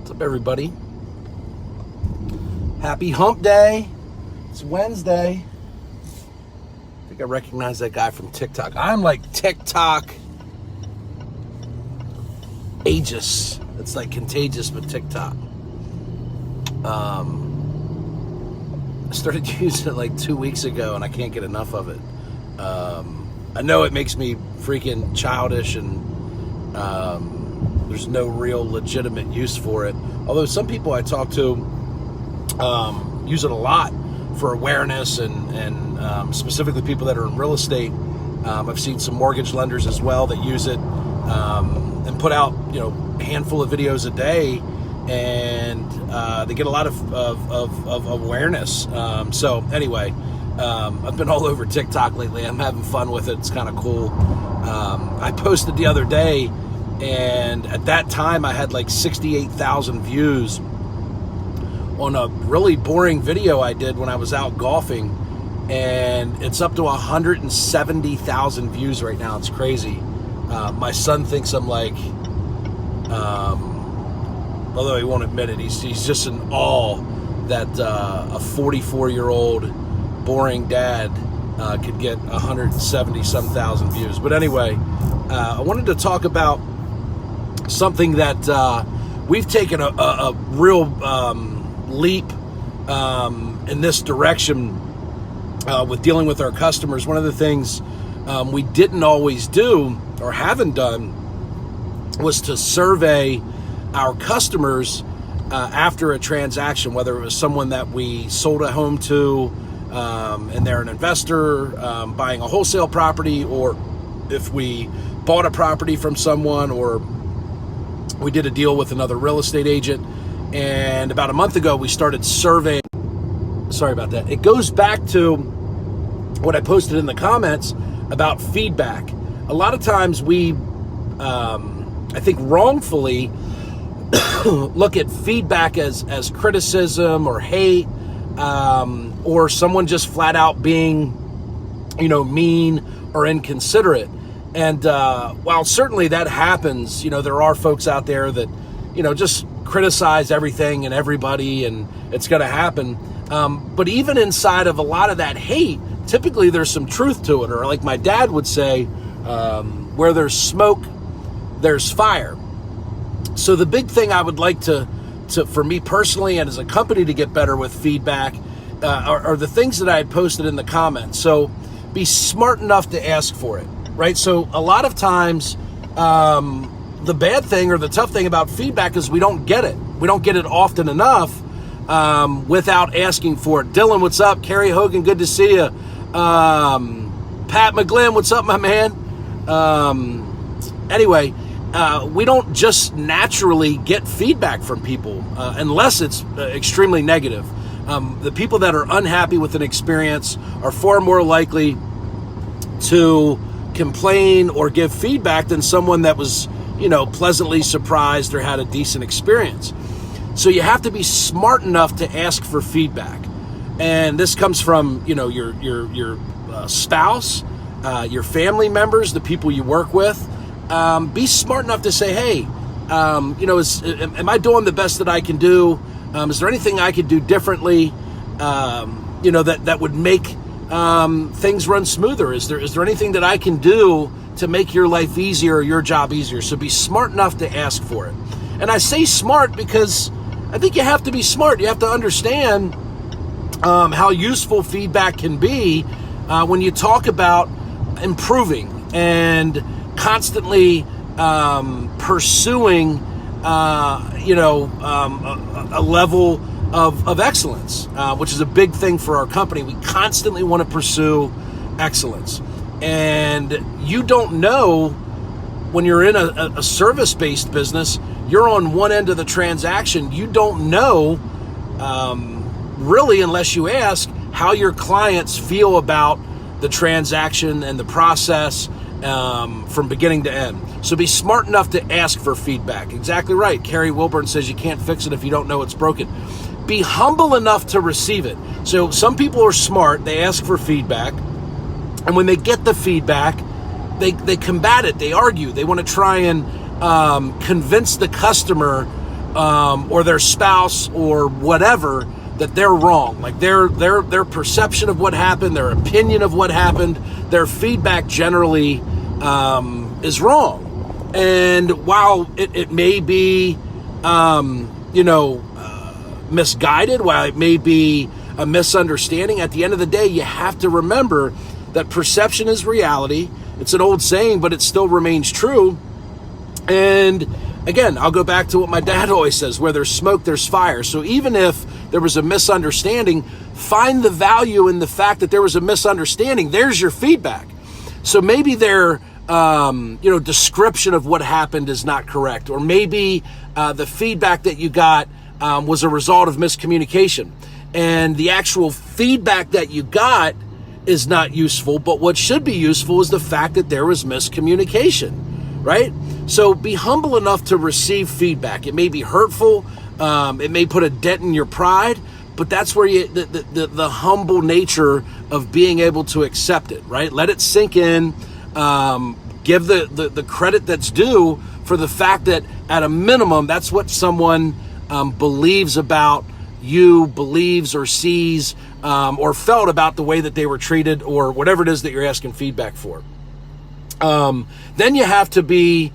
What's up, everybody? Happy hump day. It's Wednesday. I think I recognize that guy from TikTok. I'm like TikTok aegis. It's like contagious with TikTok. I started using it like 2 weeks ago and I can't get enough of it. I know it makes me freaking childish and there's no real legitimate use for it. Although some people I talk to use it a lot for awareness and specifically people that are in real estate. I've seen some mortgage lenders as well that use it and put out a handful of videos a day, and they get a lot of awareness. So anyway, I've been all over TikTok lately. I'm having fun with it. It's kind of cool. I posted the other day, and at that time I had like 68,000 views on a really boring video I did when I was out golfing, and it's up to 170,000 views right now. It's crazy. My son thinks I'm like, although he won't admit it, he's just in awe that a 44-year-old boring dad could get 170-some thousand views. But anyway, I wanted to talk about something that we've taken a real leap in this direction with dealing with our customers. One of the things we didn't always do or haven't done was to survey our customers after a transaction, whether it was someone that we sold a home to and they're an investor buying a wholesale property, or if we bought a property from someone, or we did a deal with another real estate agent. And about a month ago, we started surveying. Sorry about that. It goes back to what I posted in the comments about feedback. A lot of times we, I think wrongfully, look at feedback as criticism or hate, or someone just flat out being, mean or inconsiderate. And while certainly that happens, there are folks out there that, just criticize everything and everybody, and it's going to happen. But even inside of a lot of that hate, typically there's some truth to it. Or like my dad would say, where there's smoke, there's fire. So the big thing I would like to for me personally and as a company to get better with feedback are the things that I had posted in the comments. So be smart enough to ask for it, right? So a lot of times, the bad thing or the tough thing about feedback is we don't get it. We don't get it often enough without asking for it. Dylan, what's up? Carrie Hogan, good to see you. Pat McGlynn, what's up, my man? Anyway, we don't just naturally get feedback from people unless it's extremely negative. The people that are unhappy with an experience are far more likely to complain or give feedback than someone that was, pleasantly surprised or had a decent experience. So you have to be smart enough to ask for feedback. And this comes from, your spouse, your family members, the people you work with. Be smart enough to say, hey, am I doing the best that I can do? Is there anything I could do differently, that would make things run smoother? Is there anything that I can do to make your life easier or your job easier? So be smart enough to ask for it. And I say smart because I think you have to be smart. You have to understand how useful feedback can be when you talk about improving and constantly pursuing a level of excellence, which is a big thing for our company. We constantly want to pursue excellence. And you don't know, when you're in a service-based business, you're on one end of the transaction. You don't know, really, unless you ask, how your clients feel about the transaction and the process from beginning to end. So be smart enough to ask for feedback. Exactly right. Carrie Wilburn says you can't fix it if you don't know it's broken. Be humble enough to receive it. So some people are smart. They ask for feedback. And when they get the feedback, they combat it. They argue. They want to try and convince the customer or their spouse or whatever, that they're wrong. Like their perception of what happened, their opinion of what happened, their feedback generally is wrong. And while it may be, misguided, while it may be a misunderstanding, at the end of the day, you have to remember that perception is reality. It's an old saying, but it still remains true. And again, I'll go back to what my dad always says, where there's smoke, there's fire. So even if there was a misunderstanding, find the value in the fact that there was a misunderstanding. There's your feedback. So maybe their description of what happened is not correct, or maybe the feedback that you got was a result of miscommunication, and the actual feedback that you got is not useful. But what should be useful is the fact that there was miscommunication, right? So be humble enough to receive feedback. It may be hurtful. It may put a dent in your pride, but that's where the humble nature of being able to accept it, right? Let it sink in. Give the credit that's due for the fact that at a minimum, that's what someone believes about you, believes or sees or felt about the way that they were treated, or whatever it is that you're asking feedback for. Then you have to be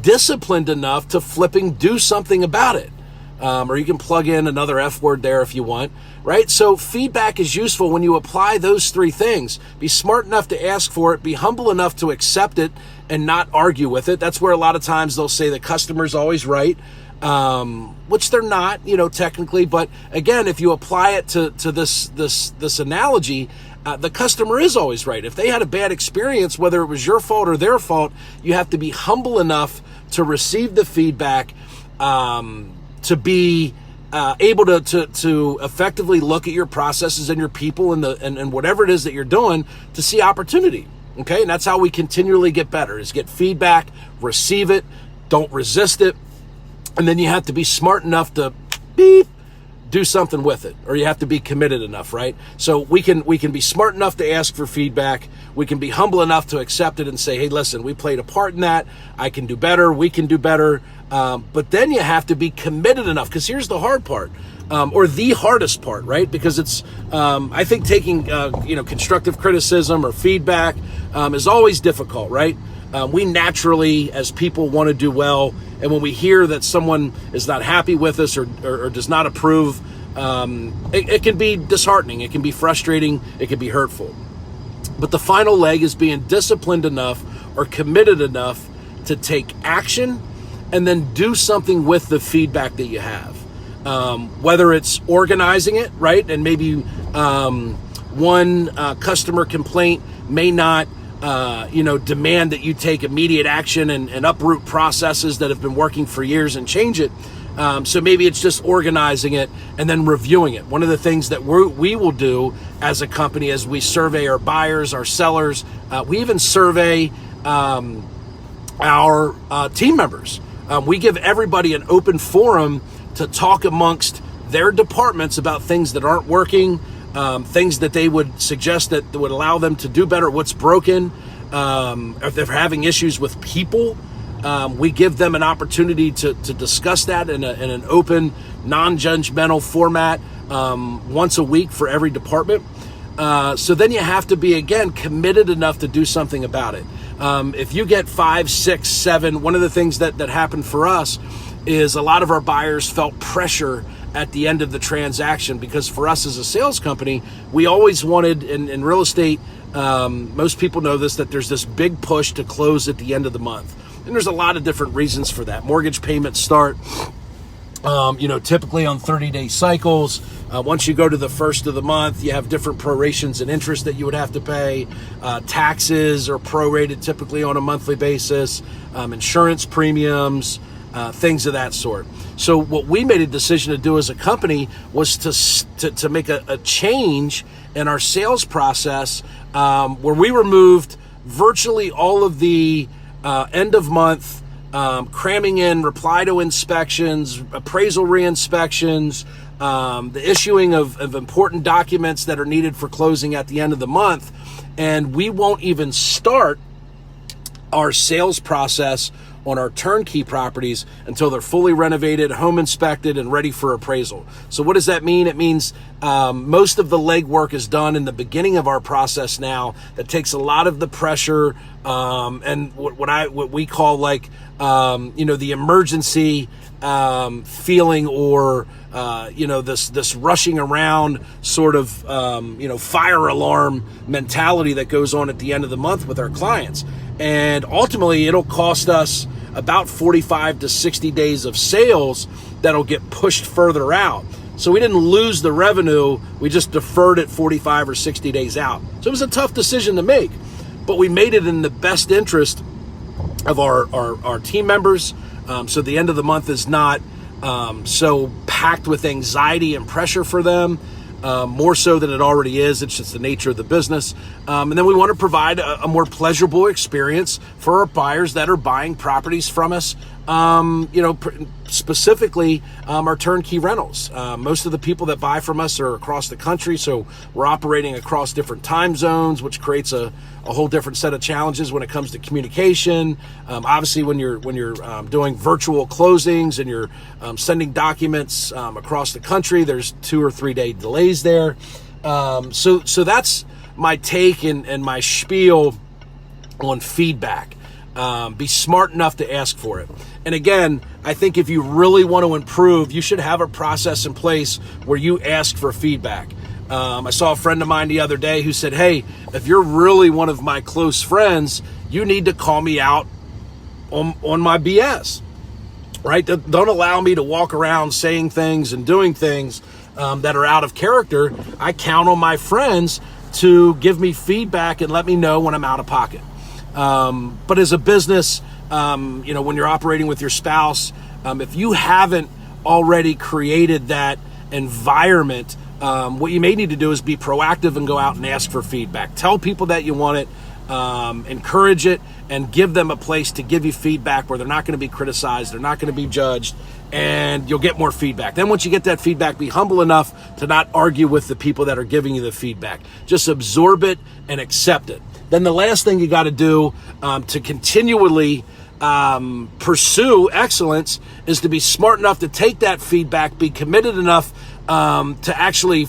disciplined enough to flipping do something about it. Or you can plug in another F word there if you want, right? So feedback is useful when you apply those three things. Be smart enough to ask for it, be humble enough to accept it and not argue with it. That's where a lot of times they'll say the customer's always right, which they're not, technically. But again, if you apply it to this analogy, the customer is always right. If they had a bad experience, whether it was your fault or their fault, you have to be humble enough to receive the feedback, to be able to effectively look at your processes and your people and whatever it is that you're doing to see opportunity. Okay, and that's how we continually get better, is get feedback, receive it, don't resist it, and then you have to be smart enough to do something with it, or you have to be committed enough, right? So we can be smart enough to ask for feedback. We can be humble enough to accept it and say, hey, listen, we played a part in that. I can do better. We can do better. But then you have to be committed enough, because here's the hard part, or the hardest part, right? Because it's, I think taking, constructive criticism or feedback is always difficult, right? We naturally, as people, want to do well. And when we hear that someone is not happy with us or does not approve, it can be disheartening. It can be frustrating. It can be hurtful. But the final leg is being disciplined enough or committed enough to take action and then do something with the feedback that you have. Whether it's organizing it, right? And maybe one customer complaint may not demand that you take immediate action and uproot processes that have been working for years and change it. So maybe it's just organizing it and then reviewing it. One of the things that we will do as a company as we survey our buyers, our sellers, we even survey our team members. We give everybody an open forum to talk amongst their departments about things that aren't working, things that they would suggest that would allow them to do better, what's broken. If they're having issues with people, we give them an opportunity to discuss that in an open, non-judgmental format once a week for every department. So then you have to be, again, committed enough to do something about it. If you get 5, 6, 7, one of the things that happened for us is a lot of our buyers felt pressure at the end of the transaction, because for us as a sales company, we always wanted, in real estate, most people know this, that there's this big push to close at the end of the month. And there's a lot of different reasons for that. Mortgage payments start, typically on 30-day cycles. Once you go to the first of the month, you have different prorations and interest that you would have to pay. Taxes are prorated typically on a monthly basis. Insurance premiums, things of that sort. So what we made a decision to do as a company was to make a change in our sales process, where we removed virtually all of the end of month cramming in reply to inspections, appraisal re-inspections, the issuing of important documents that are needed for closing at the end of the month. And we won't even start our sales process on our turnkey properties until they're fully renovated, home inspected, and ready for appraisal. So what does that mean? It means most of the legwork is done in the beginning of our process now. That takes a lot of the pressure and what we call like the emergency feeling, or this rushing around sort of fire alarm mentality that goes on at the end of the month with our clients. And ultimately, it'll cost us about 45 to 60 days of sales that'll get pushed further out. So we didn't lose the revenue, we just deferred it 45 or 60 days out. So it was a tough decision to make, but we made it in the best interest of our team members. So the end of the month is not so packed with anxiety and pressure for them, more so than it already is. It's just the nature of the business. And then we want to provide a more pleasurable experience for our buyers that are buying properties from us, specifically our turnkey rentals. Most of the people that buy from us are across the country, so we're operating across different time zones, which creates a whole different set of challenges when it comes to communication. Obviously, when you're doing virtual closings and you're sending documents across the country, there's 2 or 3 day delays there. So that's my take and my spiel on feedback. Be smart enough to ask for it. And again, I think if you really want to improve, you should have a process in place where you ask for feedback. I saw a friend of mine the other day who said, hey, if you're really one of my close friends, you need to call me out on my BS, right? Don't allow me to walk around saying things and doing things that are out of character. I count on my friends to give me feedback and let me know when I'm out of pocket. But as a business, when you're operating with your spouse, if you haven't already created that environment, what you may need to do is be proactive and go out and ask for feedback. Tell people that you want it, encourage it, and give them a place to give you feedback where they're not going to be criticized, they're not going to be judged, and you'll get more feedback. Then once you get that feedback, be humble enough to not argue with the people that are giving you the feedback. Just absorb it and accept it. Then the last thing you got to do to continually pursue excellence is to be smart enough to take that feedback, be committed enough to actually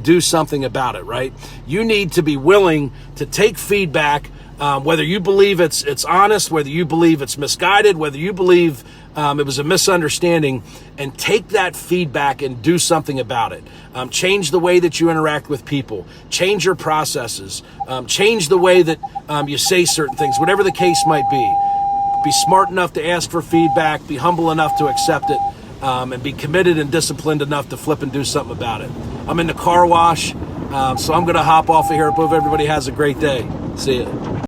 do something about it, right? You need to be willing to take feedback, whether you believe it's honest, whether you believe it's misguided, whether you believe it was a misunderstanding, and take that feedback and do something about it. Change the way that you interact with people, change your processes, change the way that you say certain things, whatever the case might be. Be smart enough to ask for feedback, be humble enough to accept it, and be committed and disciplined enough to flip and do something about it. I'm in the car wash, so I'm going to hop off of here. Hope everybody has a great day. See ya.